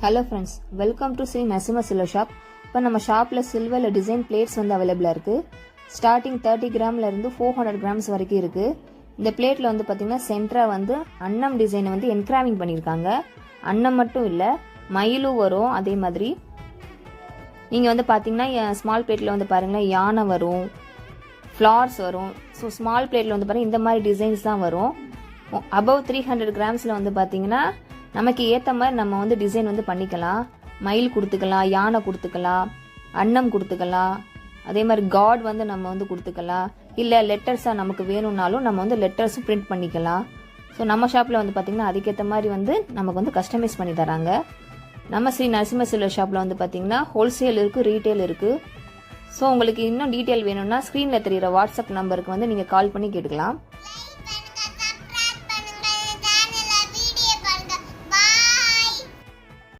Hello friends, welcome to Shri Narasimha silver shop. இப்போ நம்ம ஷாப்பில் சில்வரில் டிசைன் பிளேட்ஸ் வந்து அவைலபிளாக இருக்குது. ஸ்டார்டிங் 30 கிராம்லேருந்து 400 கிராம்ஸ் வரைக்கும் இருக்குது. இந்த பிளேட்டில் வந்து பார்த்திங்கன்னா சென்டராக வந்து அன்னம் டிசைனை வந்து என்கிராவிங் பண்ணியிருக்காங்க. அன்னம் மட்டும் இல்லை, மயிலும் வரும். அதே மாதிரி நீங்கள் வந்து பார்த்தீங்கன்னா ஸ்மால் பிளேட்டில் வந்து பாருங்களேன், யானை வரும், ஃப்ளார்ஸ் வரும். ஸோ ஸ்மால் பிளேட்டில் வந்து பாருங்கள் இந்த மாதிரி டிசைன்ஸ் தான் வரும். அபவ் 300 கிராம்ஸில் வந்து பார்த்தீங்கன்னா நமக்கு ஏற்ற மாதிரி நம்ம வந்து டிசைன் வந்து பண்ணிக்கலாம். மயில் கொடுத்துக்கலாம், யானை கொடுத்துக்கலாம், அன்னம் கொடுத்துக்கலாம். அதே மாதிரி காட் வந்து நம்ம வந்து கொடுத்துக்கலாம். இல்லை லெட்டர்ஸாக நமக்கு வேணும்னாலும் நம்ம வந்து லெட்டர்ஸும் பிரிண்ட் பண்ணிக்கலாம். ஸோ நம்ம ஷாப்பில் வந்து பார்த்திங்கன்னா அதுக்கேற்ற மாதிரி வந்து நமக்கு வந்து கஸ்டமைஸ் பண்ணி தராங்க. நம்ம ஸ்ரீ நரசிம்ம சில்வர் ஷாப்பில் வந்து பார்த்திங்கன்னா ஹோல்சேல் இருக்குது, ரீட்டெயில் இருக்குது. ஸோ உங்களுக்கு இன்னும் டீட்டெயில் வேணும்னா ஸ்க்ரீனில் தெரிகிற வாட்ஸ்அப் நம்பருக்கு வந்து நீங்கள் கால் பண்ணி கேட்டுக்கலாம்.